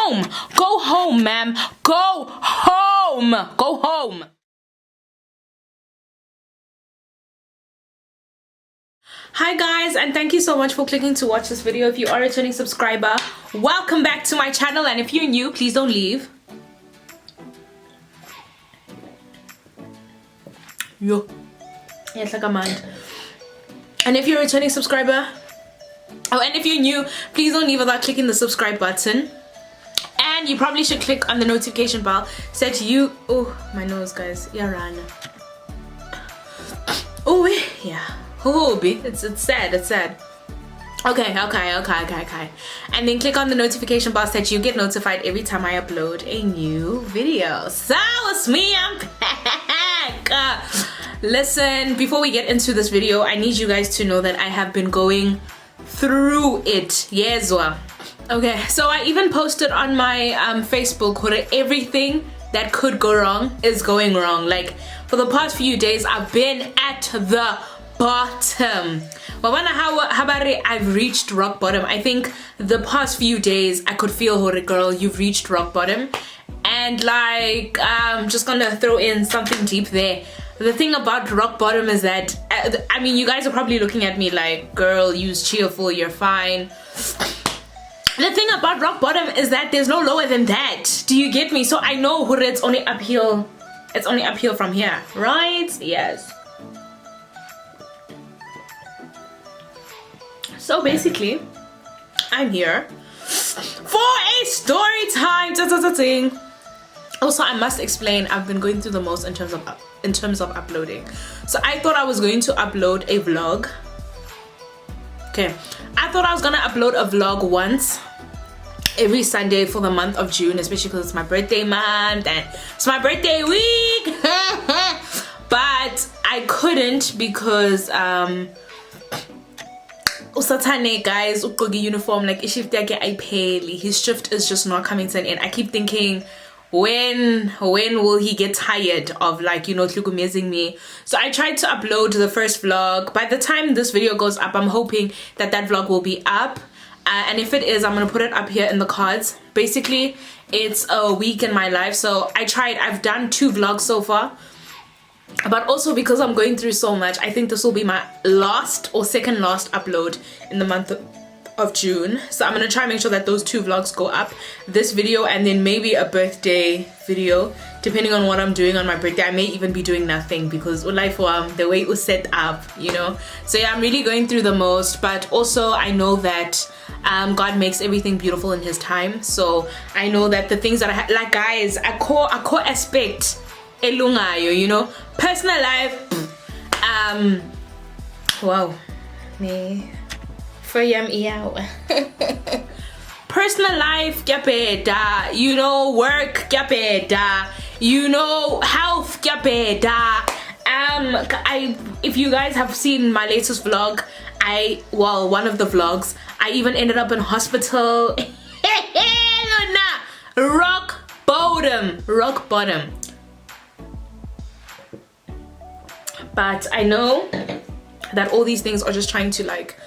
home. Go home, ma'am. Go home. Go home. Hi guys, and thank you so much for clicking to watch this video. If you are a returning subscriber, welcome back to my channel, and if you're new, please don't leave. Yo. Yes, like a man. And if you're a returning subscriber, and if you're new, please don't leave without clicking the subscribe button. And you probably should click on the notification bell so that you, oh my nose guys, yeah, run. Oh yeah, oh it's sad. Okay. And then click on the notification bell so that you get notified every time I upload a new video. So it's me, I'm back. Listen, before we get into this video, I need you guys to know that I have been going through it. Yes, well. Okay, so I even posted on my Facebook where everything that could go wrong is going wrong. Like, for the past few days, I've been at the bottom. I've reached rock bottom. I think the past few days I could feel, hore girl, you've reached rock bottom. And like, I'm just gonna throw in something deep there. The thing about rock bottom is that, I mean, you guys are probably looking at me like, girl, you're cheerful, you're fine. The thing about rock bottom is that there's no lower than that. Do you get me? So I know it's only uphill. It's only uphill from here, right? Yes. So basically, I'm here for a story time. Also, I must explain, I've been going through the most in terms of uploading. So I thought I was going to upload a vlog. Okay, I thought I was gonna upload a vlog once every Sunday for the month of June, especially because it's my birthday month and it's my birthday week. But I couldn't because Usatane guys uqoki uniform, like shift yake ayipheli. His shift is just not coming to an end. I keep thinking, when will he get tired of, like, you know, tlukumezing me? So I tried to upload the first vlog. By the time this video goes up, I'm hoping that vlog will be up, and if it is, I'm gonna put it up here in the cards. Basically, it's a week in my life. So I've done 2 vlogs so far, but also because I'm going through so much, I think this will be my last or second last upload in the month of June. So I'm gonna try and make sure that those 2 vlogs go up, this video and then maybe a birthday video, depending on what I'm doing on my birthday. I may even be doing nothing because life the way it was set up, you know. So yeah, I'm really going through the most, but also I know that God makes everything beautiful in his time. So I know that the things that I like, guys, a core aspect elungayo, you know, personal life, wow, me. Personal life, you know, work, you know, health, if you guys have seen my latest vlog, one of the vlogs, I even ended up in hospital. Rock bottom. But I know that all these things are just trying to, like,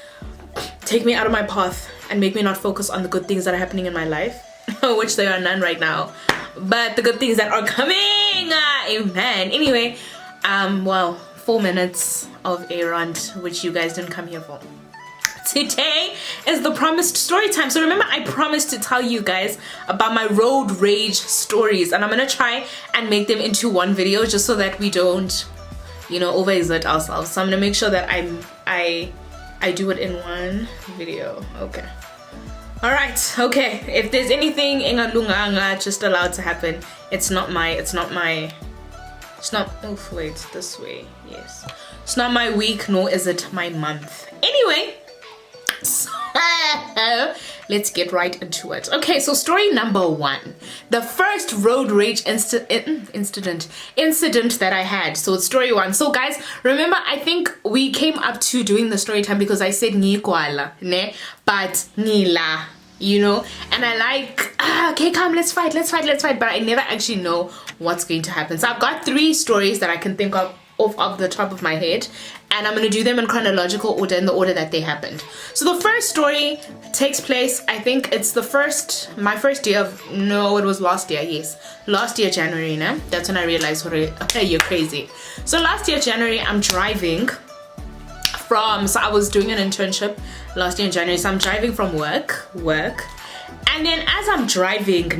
take me out of my path and make me not focus on the good things that are happening in my life, which there are none right now, but the good things that are coming, amen. Anyway, well, 4 minutes of a rant, which you guys didn't come here for. Today is the promised story time. So remember, I promised to tell you guys about my road rage stories, and I'm gonna try and make them into one video just so that we don't, you know, overexert ourselves. So I'm gonna make sure that I do it in one video. Okay. All right. Okay. If there's anything ingalunganga just allowed to happen, it's not. Oh wait, this way. Yes. It's not my week, nor is it my month. Anyway. So, let's get right into it. Okay, so story number 1, the first road rage incident that I had. So it's story 1. So guys, remember, I think we came up to doing the story time because I said ngikwala, ne, but nila, you know, and I like, okay, come, let's fight, but I never actually know what's going to happen. So I've got 3 stories that I can think of off the top of my head, and I'm gonna do them in chronological order, in the order that they happened. So the first story takes place, I think it's my first year of, no, it was last year, yes. Last year, January, no? That's when I realized, hey, you're crazy. So last year, January, I'm driving so I was doing an internship last year in January, so I'm driving from work, and then as I'm driving,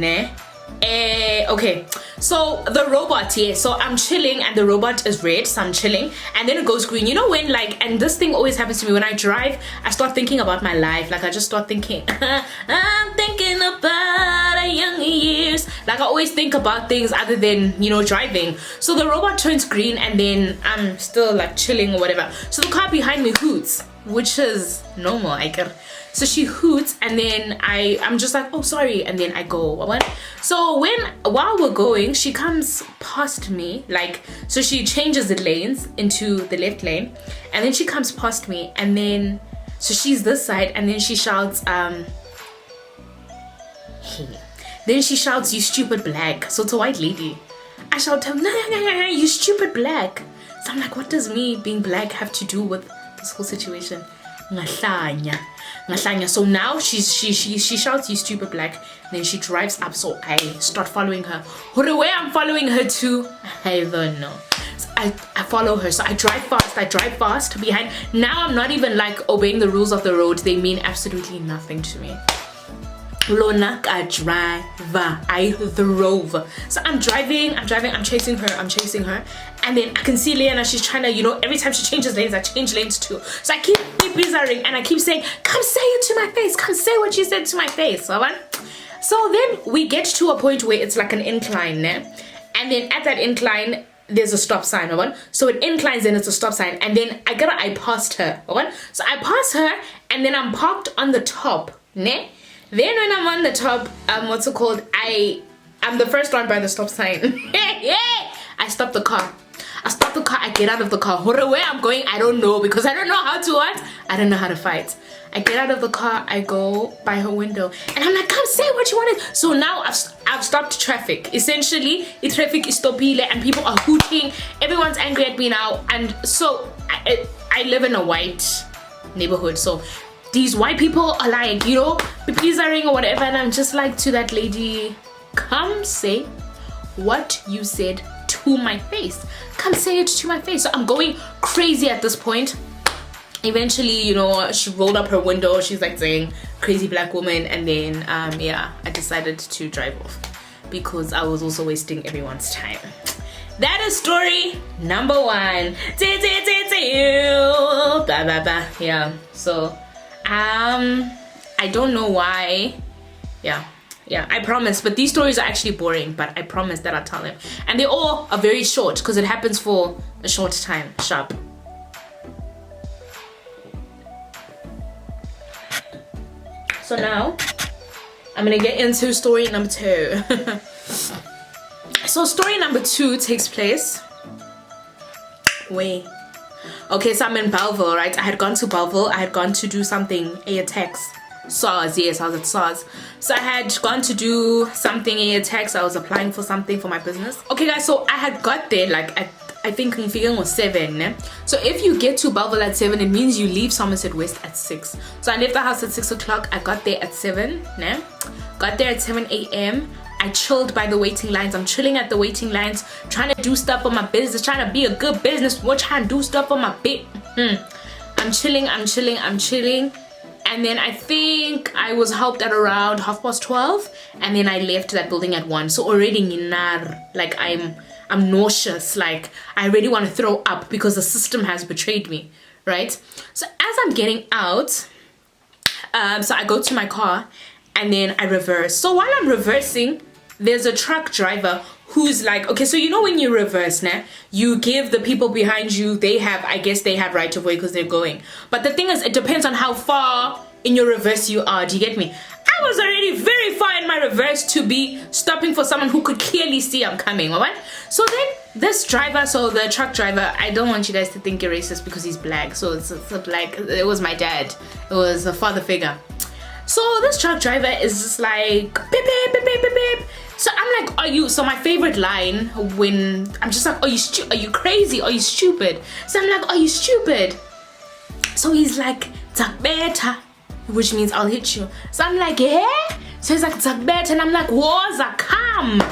okay, so the robot, yeah, so I'm chilling and the robot is red, so I'm chilling, and then it goes green. You know when, like, and this thing always happens to me when I drive, I start thinking about my life. Like, I just start thinking, I'm thinking about our younger years. Like, I always think about things other than, you know, driving. So the robot turns green, and then I'm still like chilling or whatever. So the car behind me hoots, which is normal, I guess. So she hoots, and then I'm just like, oh, sorry, and then I go. What? So while we're going, she comes past me, like, so she changes the lanes into the left lane, and then she comes past me, and then so she's this side, and then she shouts, then she shouts, you stupid black. So it's a white lady. I shout to her, no, you stupid black. So I'm like, what does me being black have to do with this whole situation? Ngahlanya. So now she shouts, you stupid black. Then she drives up, so I start following her. Where I'm following her to, I don't know. So I follow her, so I drive fast behind. Now I'm not even like obeying the rules of the road. They mean absolutely nothing to me. Lona a driver, I drove. So I'm driving, I'm chasing her, and then I can see Leanna, she's trying to, you know, every time she changes lanes, I change lanes too. So I keep bizaring, and I keep saying, come say it to my face, come say what you said to my face. So then we get to a point where it's like an incline, and then at that incline, there's a stop sign, so it inclines and it's a stop sign, and then I passed her, so I pass her, and then I'm parked on the top, Then when I'm on the top, what's it called? I'm the first one by the stop sign. I stop the car. I get out of the car. Where I'm going, I don't know, because I don't know how to what? I don't know how to fight. I get out of the car, I go by her window, and I'm like, come say what you wanted. So now I've stopped traffic. Essentially, the traffic is stopile and people are hooting. Everyone's angry at me now. And so I live in a white neighborhood, so these white people are like, you know, pizzering or whatever, and I'm just like to that lady, come say what you said to my face. Come say it to my face. So I'm going crazy at this point. Eventually, you know, she rolled up her window. She's like saying, crazy black woman, and then yeah, I decided to drive off because I was also wasting everyone's time. That is story number 1. Blah, blah, blah. Yeah, so I don't know why. Yeah, I promise, but these stories are actually boring, but I promise that I'll tell them, and they all are very short because it happens for a short time. Sharp. So now I'm gonna get into story number 2. So story number 2 takes place okay, so I'm in Belleville, right? I had gone to Belleville. I had gone to do something, tax. SARS, yes, I was at SARS. So I had gone to do something, tax. I was applying for something for my business. Okay, guys, so I had got there like at, I think Mfika was 7. So if you get to Belleville at 7, it means you leave Somerset West at 6. So I left the house at 6 o'clock. I got there at 7. Got there at 7 a.m. I chilled by the waiting lines. I'm chilling at the waiting lines, trying to do stuff for my business, trying to be a good business, trying to do stuff for my bit. I'm chilling. And then I think I was helped at around 12:30, and then I left that building at 1. So already like I'm nauseous, like I really want to throw up because the system has betrayed me, right? So as I'm getting out, so I go to my car and then I reverse. So while I'm reversing, there's a truck driver who's like, okay, so you know when you reverse, you give the people behind you, I guess they have right of way because they're going. But the thing is, it depends on how far in your reverse you are. Do you get me? I was already very far in my reverse to be stopping for someone who could clearly see I'm coming, alright? So then this driver, so the truck driver, I don't want you guys to think you're racist because he's black. So it's a black, it was my dad. It was a father figure. So this truck driver is just like, beep, beep, beep, beep, beep, beep. So I'm like, are you, so my favorite line when I'm just like, are you crazy? Are you stupid? So I'm like, are you stupid? So he's like, Zakbeta, which means I'll hit you. So I'm like, yeah? So he's like, Zakbeta, and I'm like, Woza, come.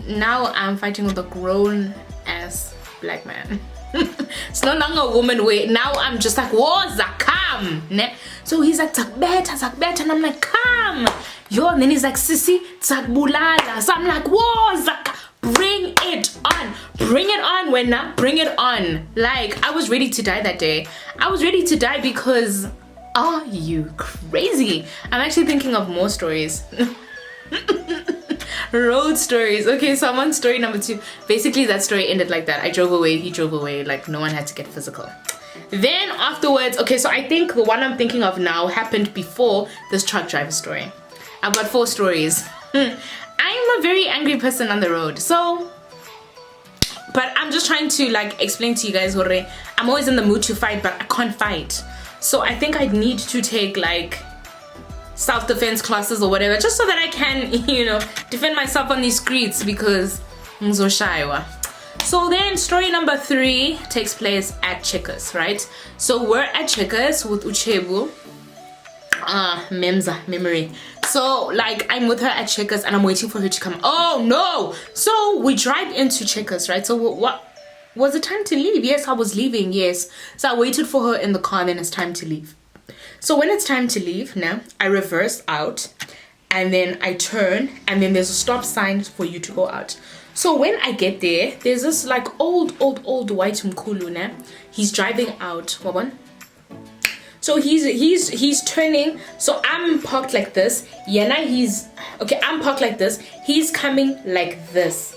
Now I'm fighting with a grown ass black man. It's no longer a woman way. Now I'm just like, Woza, come. So he's like, Zakbeta, and I'm like, come. Yo, and then he's like, Sissy, Zakbulala. So I'm like, Woza, bring it on. Bring it on, Wena. Bring it on. Like, I was ready to die that day. I was ready to die because, are you crazy? I'm actually thinking of more stories. Road stories. Okay, so I'm on story number 2. Basically, that story ended like that. I drove away, he drove away. Like, no one had to get physical. Then afterwards, okay, so I think the one I'm thinking of now happened before this truck driver story. I've got 4 stories. I'm a very angry person on the road. So, but I'm just trying to like explain to you guys, I'm always in the mood to fight, but I can't fight. So I think I need to take like self-defense classes or whatever, just so that I can, you know, defend myself on these streets because I'm so shy. So then story number 3 takes place at Checkers, right? So we're at Checkers with Uchebu. Memory. So like I'm with her at Checkers and I'm waiting for her to come. Oh no! So we drive into Checkers, right? So what was it time to leave? Yes, I was leaving, yes. So I waited for her in the car and then it's time to leave. So when it's time to leave, now I reverse out and then I turn and then there's a stop sign for you to go out. So when I get there, there's this like old white mkulu, ne? He's driving out. So he's turning. So I'm parked like this. I'm parked like this. He's coming like this.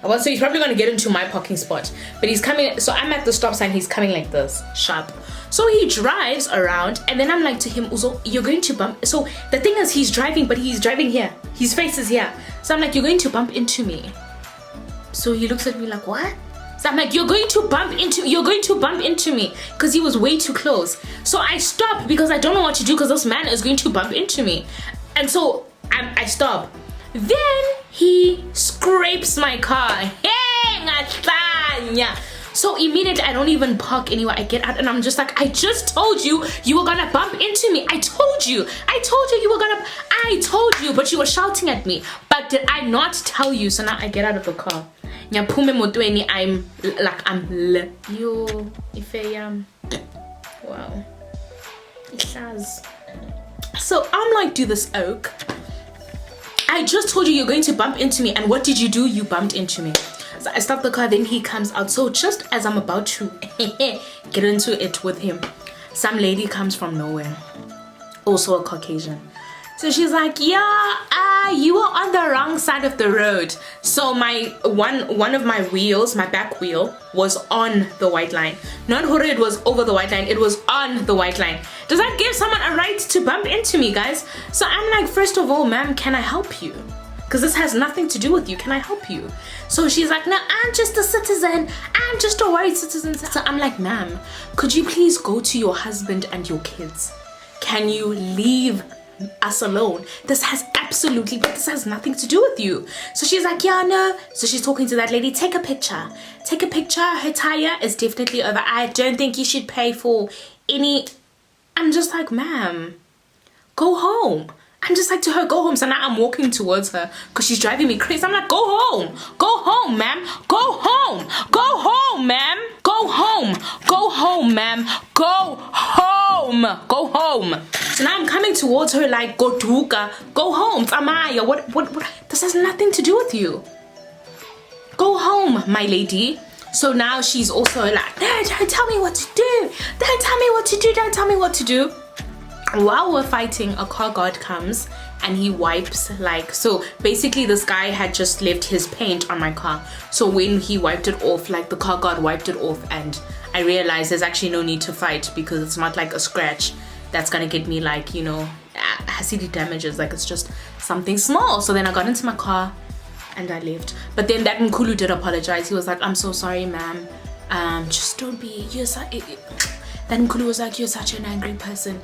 So he's probably gonna get into my parking spot. But he's coming, so I'm at the stop sign, he's coming like this, sharp. So he drives around and then I'm like to him, Uzo, you're going to bump. So the thing is he's driving, but he's driving here. His face is here. So I'm like, you're going to bump into me. So he looks at me like, what? So I'm like, you're going to bump into me, because he was way too close. So I stop because I don't know what to do because this man is going to bump into me. And so I stop. Then he scrapes my car. Hey, Ngatanya. So immediately I don't even park anywhere. I get out and I'm just like, I just told you you were gonna bump into me. I told you you were gonna, I told you, but you were shouting at me. But did I not tell you? So now I get out of the car. I'm yo, if I wow. So I'm like, do this oak. I just told you you're going to bump into me, and what did you do? You bumped into me. So I stop the car, then he comes out. So just as I'm about to get into it with him, some lady comes from nowhere, also a Caucasian. So she's like, yeah, you are on the wrong side of the road. So my one of my wheels, my back wheel, was on the white line. Not it was over the white line, it was on the white line. Does that give someone a right to bump into me, guys? So I'm like, first of all, ma'am, can I help you? Because this has nothing to do with you. Can I help you? So she's like, no, I'm just a citizen. I'm just a white citizen. So I'm like, ma'am, could you please go to your husband and your kids? Can you leave us alone? This has nothing to do with you. So she's like, yeah, no. So she's talking to that lady. Take a picture. Her tire is definitely over. I don't think you should pay for any. I'm just like, ma'am, go home. I'm just like to her, go home. So now I'm walking towards her because she's driving me crazy. I'm like, go home, ma'am, go home, ma'am, go home. So now I'm coming towards her like, go duka, go home, Amaya. What? This has nothing to do with you. Go home, my lady. So now she's also like, no, don't tell me what to do. Don't tell me what to do. While we're fighting, a car guard comes and he wipes like, so basically this guy had just left his paint on my car. So when he wiped it off, like the car guard wiped it off, and I realized there's actually no need to fight because it's not like a scratch that's gonna get me like, you know, acidic damages. Like it's just something small. So then I got into my car and I left. But then that Nkulu did apologize. He was like, I'm so sorry, ma'am. Just don't be, then Nkulu was like, you're such an angry person.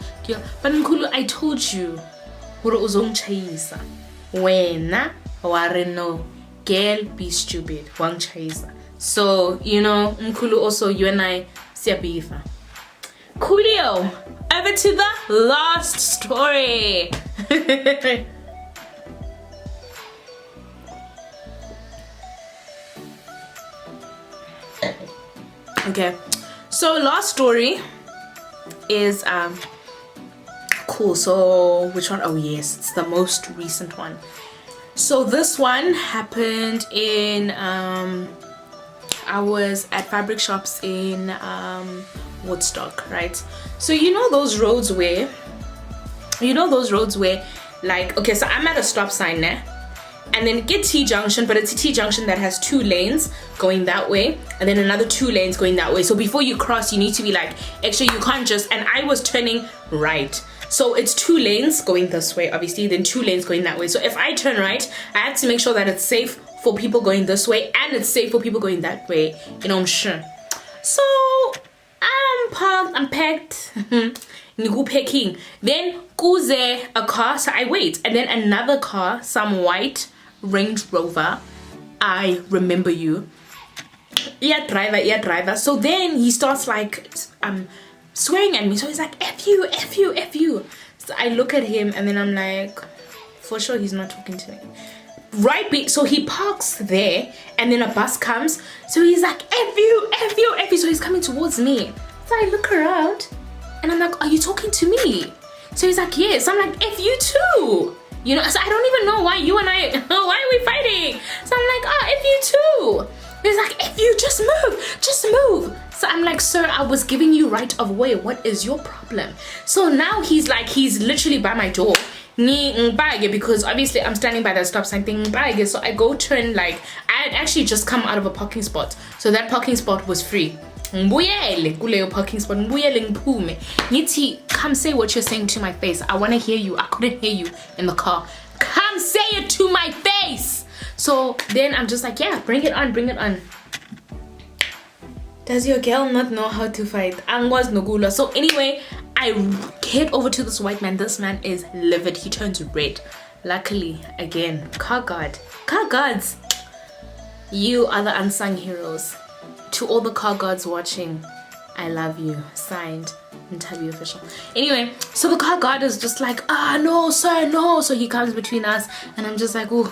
But Nkulu, I told you. wena ware no, girl be stupid, wang chaser. So you know, mkulu also you and I siyabifa. Coolio, over to the last story. Okay, so last story is cool. So which one? Oh yes, it's the most recent one. So this one happened in I was at fabric shops in Woodstock, right? So you know those roads where like, okay, so I'm at a stop sign now, and then get T junction, but it's a T junction that has 2 lanes going that way and then another 2 lanes going that way. So before you cross, you need to be like extra, you can't just, and I was turning right, so it's 2 lanes going this way obviously, then 2 lanes going that way. So if I turn right, I have to make sure that it's safe for people going this way and it's safe for people going that way, you know, I'm sure. So I'm parked, I'm packed. Packing. Then kuze a car, so I wait, and then another car, some white Range Rover, I remember you, driver. So then he starts like swearing at me, so he's like F you. So I look at him and then I'm like, for sure he's not talking to me, right? So he parks there and then a bus comes, so he's like F you, so he's coming towards me. So I look around and I'm like, are you talking to me? So he's like, yes. I'm like, F you too. You know, so I don't even know why you and I, why are we fighting? So I'm like, F you too. He's like, F you, just move. So I'm like, sir, I was giving you right of way. What is your problem? So now he's like, he's literally by my door. Because obviously I'm standing by that stop sign thing. So I go turn, like, I had actually just come out of a parking spot. So that parking spot was free. Mbuyele kuleyo parking spot, mbuyele ngiphume ngithi, come say what you're saying to my face. I want to hear you. I couldn't hear you in the car. Come say it to my face. So then I'm just like, yeah, bring it on. Does your girl not know how to fight? Angwas nogula. So anyway, I head over to this white man. This man is livid. He turns red. Luckily, again, car guards, you are the unsung heroes. To all the car guards watching, I love you. Signed, Ntabi official. Anyway, so the car guard is just like, no sir, no. So he comes between us and I'm just like, oh,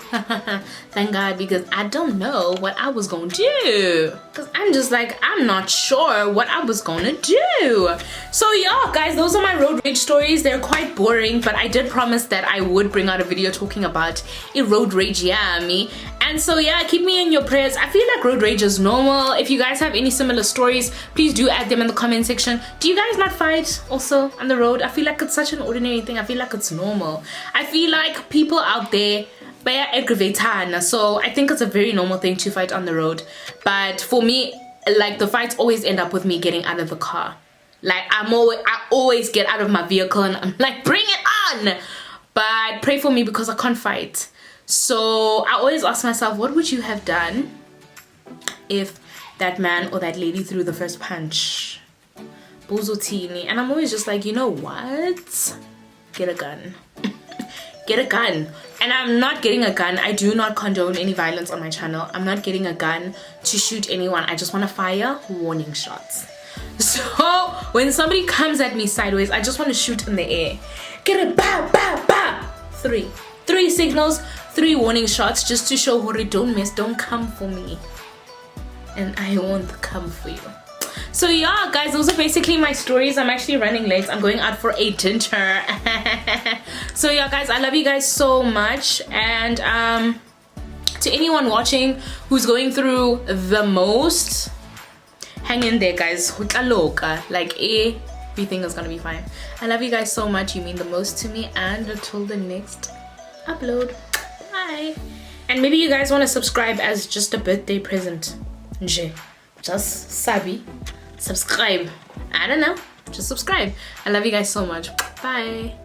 thank God, because I don't know what I was gonna do, because I'm just like, I'm not sure what I was gonna do. So yeah guys, those are my road rage stories. They're quite boring, but I did promise that I would bring out a video talking about a road rage, me. And so yeah, keep me in your prayers. I feel like road rage is normal. If you guys have any similar stories, please do add them in the comment section. Do you guys not fight also on the road? I feel like it's such an ordinary thing. I feel like it's normal. I feel like people out there, so I think it's a very normal thing to fight on the road. But for me, like, the fights always end up with me getting out of the car. Like, I always get out of my vehicle and I'm like, bring it on. But pray for me because I can't fight. So I always ask myself, what would you have done if that man or that lady threw the first punch? Buzotini. And I'm always just like, you know what? Get a gun. Get a gun. And I'm not getting a gun. I do not condone any violence on my channel. I'm not getting a gun to shoot anyone. I just want to fire warning shots. So when somebody comes at me sideways, I just want to shoot in the air. Get a bow, bow, bow. Three signals, 3 warning shots, just to show Hori, don't miss, don't come for me. And I won't come for you. So yeah guys, those are basically my stories. I'm actually running late. I'm going out for a dinner. So yeah guys, I love you guys so much. And to anyone watching who's going through the most, hang in there guys. Like, everything is gonna be fine. I love you guys so much. You mean the most to me. And until the next upload, bye. And maybe you guys want to subscribe as just a birthday present. Just subbie, subscribe. I don't know, just subscribe. I love you guys so much. Bye.